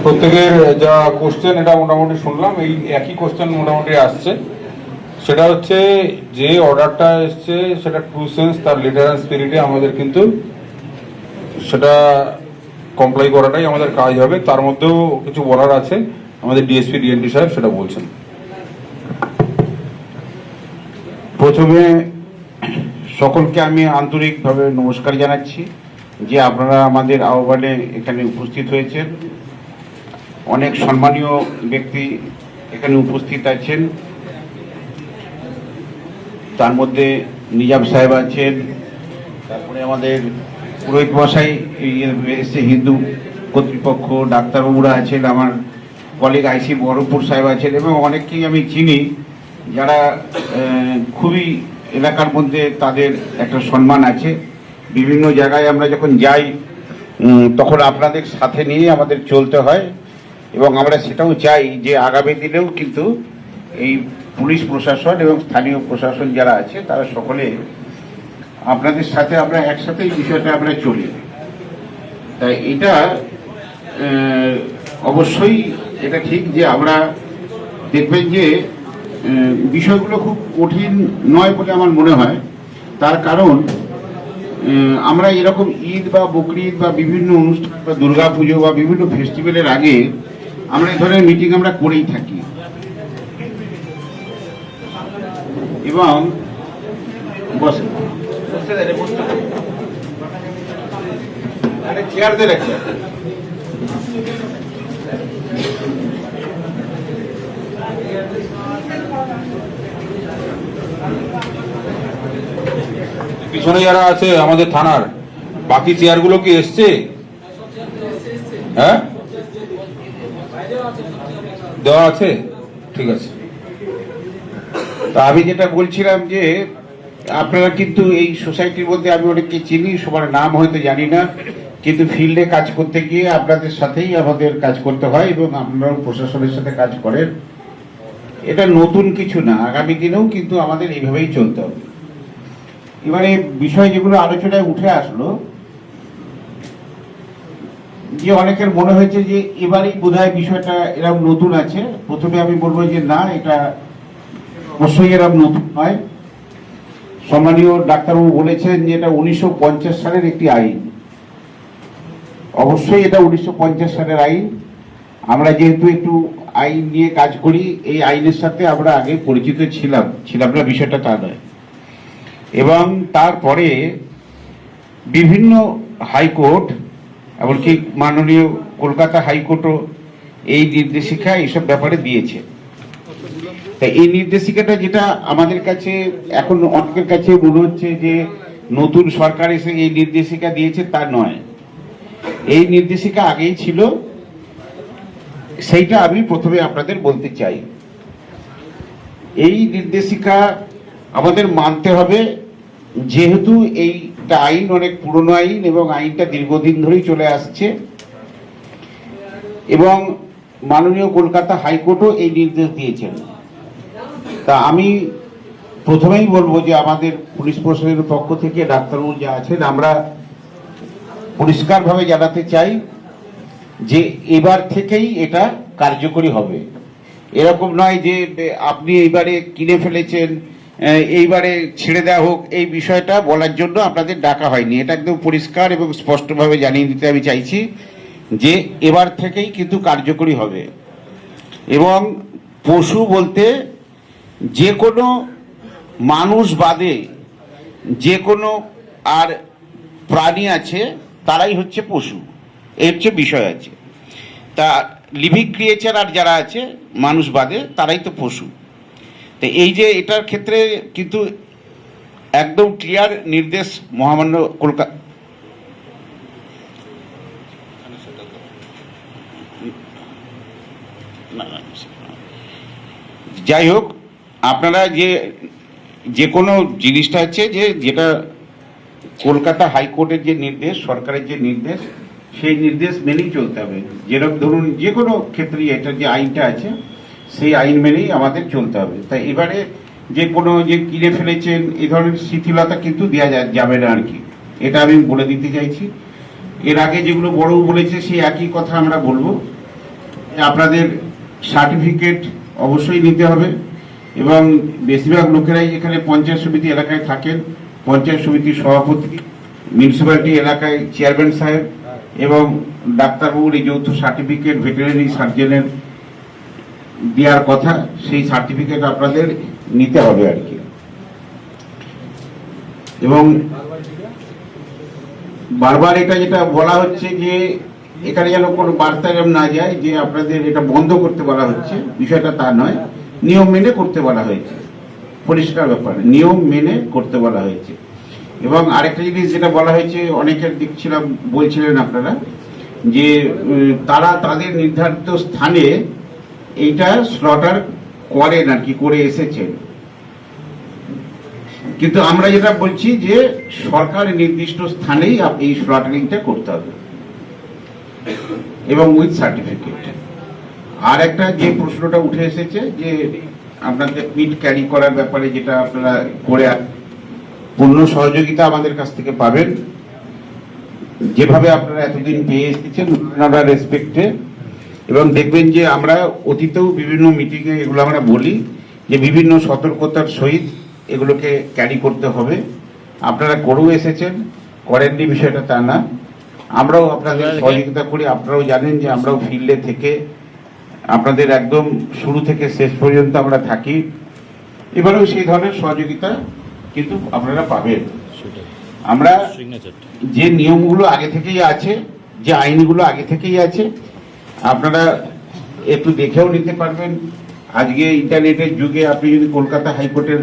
প্রত্যেকের যা কোশ্চেন এটা মোটামুটি শুনলাম, এই একই কোশ্চেন মোটামুটি আসছে। সেটা হচ্ছে যে অর্ডারটা এসছে সেটা ট্রু সেন্স, তার লিটার অ্যান্ড স্পিরিটে আমাদের কিন্তু সেটা কমপ্লাই করাটাই আমাদের কাজ হবে। তার মধ্যেও কিছু বলার আছে, আমাদের ডিএসপি ডিএনটি সাহেব সেটা বলছেন। প্রথমে সকলকে আমি আন্তরিকভাবে নমস্কার জানাচ্ছি যে আপনারা আমাদের আহ্বানে এখানে উপস্থিত হয়েছেন। অনেক সম্মানীয় ব্যক্তি এখানে উপস্থিত আছেন, তার মধ্যে নিজাম সাহেব আছেন, তারপরে আমাদের পুরোহিত মশাই এসছে, হিন্দু কর্তৃপক্ষ, ডাক্তারবাবুরা আছেন, আমার কলিগ আইসি বহরমপুর সাহেব আছেন, এবং অনেককেই আমি চিনি যারা খুবই এলাকার মধ্যে তাদের একটা সম্মান আছে। বিভিন্ন জায়গায় আমরা যখন যাই তখন আপনাদের সাথে নিয়ে আমাদের চলতে হয়, এবং আমরা সেটাও চাই যে আগামী দিনেও কিন্তু এই পুলিশ প্রশাসন এবং স্থানীয় প্রশাসন যারা আছে তারা সকলে আপনাদের সাথে আমরা একসাথে এই বিষয়টা আমরা চলি। তাই এটা অবশ্যই এটা ঠিক যে আমরা দেখবেন যে বিষয়গুলো খুব কঠিন নয় বলে আমার মনে হয়। তার কারণ আমরা এরকম ঈদ বা বকরিদ বা বিভিন্ন অনুষ্ঠান বা দুর্গা পুজো বা বিভিন্ন ফেস্টিভ্যালের আগে আমরা এই ধরনের মিটিং আমরা করেই থাকি, এবং চেয়ার দিয়ে রাখছি। পিছনে যারা আছে আমাদের থানার বাকি চেয়ারগুলো কি এসছে? হ্যাঁ, দেওয়া আছে, ঠিক আছে। তা আমি যেটা বলছিলাম যে আপনারা কিন্তু এই সোসাইটির মধ্যে আমি অনেককে চিনি, সবার নাম হয়তো জানি না, কিন্তু ফিল্ডে কাজ করতে গিয়ে আপনাদের সাথেই আমাদের কাজ করতে হয় এবং আপনারাও প্রশাসনের সাথে কাজ করেন। এটা নতুন কিছু না, আগামী দিনেও কিন্তু আমাদের এইভাবেই চলতে হবে। এবারে বিষয় যেগুলো আলোচনায় উঠে আসলো, যে অনেকের মনে হয়েছে যে এবারেই বোধহয় বিষয়টা এরকম নতুন আছে। প্রথমে আমি বলবো যে না, এটা অবশ্যই এরকম নতুন নয়। সম্মানীয় ডাক্তারবাবু বলেছেন যে এটা 1950 সালের একটি আইন। অবশ্যই এটা 1950 সালের আইন। আমরা যেহেতু একটু আইন নিয়ে কাজ করি, এই আইনের সাথে আমরা আগে পরিচিত ছিলাম না, বিষয়টা তা নয়। এবং তারপরে বিভিন্ন হাইকোর্ট, এমনকি মাননীয় কলকাতা হাইকোর্টও এই নির্দেশিকা এইসব ব্যাপারে দিয়েছে। তাই এই নির্দেশিকাটা যেটা আমাদের কাছে এখন অনেকের কাছে মনে হচ্ছে যে নতুন সরকার এসে এই নির্দেশিকা দিয়েছে, তা নয়। এই নির্দেশিকা আগেই ছিল, সেইটা আমি প্রথমে আপনাদের বলতে চাই। এই নির্দেশিকা আমাদের মানতে হবে, যেহেতু এইটা আইন অনেক পুরনো আইন এবং আইনটা দীর্ঘদিন ধরেই চলে আসছে, এবং মাননীয় কলকাতা হাইকোর্টও এই নির্দেশ দিয়েছেন। তা আমি প্রথমেই বলবো যে আমাদের পুলিশ প্রশাসনের পক্ষ থেকে ডাক্তারবাবু যা আছেন, আমরা পরিষ্কারভাবে জানাতে চাই যে এবার থেকেই এটা কার্যকরী হবে। এরকম নয় যে আপনি এইবারে কিনে ফেলেছেন, এইবারে ছেড়ে দেওয়া হোক, এই বিষয়টা বলার জন্য আপনাদের ডাকা হয়নি। এটা একদম পরিষ্কার এবং স্পষ্টভাবে জানিয়ে দিতে আমি চাইছি যে এবার থেকেই কিন্তু কার্যকরী হবে। এবং পশু বলতে যে কোনো মানুষ বাদে যে কোনো আর প্রাণী আছে তারাই হচ্ছে পশু, এই হচ্ছে বিষয় আছে। তা লিভিং ক্রিয়েচার আর যারা আছে মানুষ বাদে তারাই তো পশু। তো এই যে এটার ক্ষেত্রে কিন্তু একদম ক্লিয়ার নির্দেশ মহামান্য কলকাতা, যাই হোক, আপনারা যে কোনো জিনিসটা হচ্ছে যেটা কলকাতা হাইকোর্টের যে নির্দেশ, সরকারের যে নির্দেশ, সেই নির্দেশ মেনেই চলতে হবে। যেরকম ধরুন যে কোনো ক্ষেত্রে এটা যে আইনটা আছে সেই আইন মেনেই আমাদের চলতে হবে। তাই এবারে যে কোনো যে কিনে ফেলেছেন এই ধরনের শিথিলতা কিন্তু দেওয়া যাবে না আর কি, এটা আমি বলে দিতে চাইছি। এর আগে যেগুলো বড় বলেছে সেই একই কথা আমরা বলবো, যে আপনাদের সার্টিফিকেট অবশ্যই নিতে হবে, এবং বেশিরভাগ লোকেরাই এখানে পঞ্চায়েত সমিতি এলাকায় থাকেন, পঞ্চায়েত সমিতির সভাপতি, মিউনিসিপ্যালিটি এলাকায় চেয়ারম্যান সাহেব এবং ডাক্তারবাবুর এই যৌথ সার্টিফিকেট ভেটেরিনারি সার্জনের দেওয়ার কথা, সেই সার্টিফিকেট আপনাদের নিতে হবে আর কি। এবং বারবার এটা যেটা বলা হচ্ছে যে এখানে যেন কোনো বার্তা যেন না যায় যে আপনাদের এটা বন্ধ করতে বলা হচ্ছে, বিষয়টা তা নয়, নিয়ম মেনে করতে বলা হয়েছে, পরিষ্কার ব্যাপার, নিয়ম মেনে করতে বলা হয়েছে। এবং আরেকটা জিনিস যেটা বলা হয়েছে, অনেকের দেখছিলাম বলছিলেন আপনারা যে তারা তাদের নির্ধারিত স্থানে এইটা স্লটার করেন আর কি, করে এসেছেন, কিন্তু আমরা যেটা বলছি যে সরকার নির্দিষ্ট স্থানেই এই স্লটারিংটা করতে হবে এবং উইথ সার্টিফিকেট। আর একটা যে প্রশ্নটা উঠে এসেছে যে আপনাদের মিট ক্যারি করার ব্যাপারে, যেটা আপনারা করে পূর্ণ সহযোগিতা আমাদের কাছ থেকে পাবেন, যেভাবে আপনারা এতদিন পেয়ে এসেছেন আপনারা রেসপেক্টে। এবং দেখবেন যে আমরা অতীতেও বিভিন্ন মিটিংয়ে এগুলো আমরা বলি যে বিভিন্ন সতর্কতার সহিত এগুলোকে ক্যারি করতে হবে। আপনারা করেও এসেছেন, করেননি বিষয়টা তা না, আমরাও আপনাদের সহযোগিতা করি। আপনারাও জানেন যে আমরাও ফিল্ডে থেকে আপনাদের একদম শুরু থেকে শেষ পর্যন্ত আমরা থাকি, এবারেও সেই ধরনের সহযোগিতা কিন্তু আপনারা পাবেন। আমরা যে নিয়মগুলো আগে থেকেই আছে, যে আইনগুলো আগে থেকেই আছে, আপনারা একটু দেখেও নিতে পারবেন। আজকে ইন্টারনেটের যুগে আপনি যদি কলকাতা হাইকোর্টের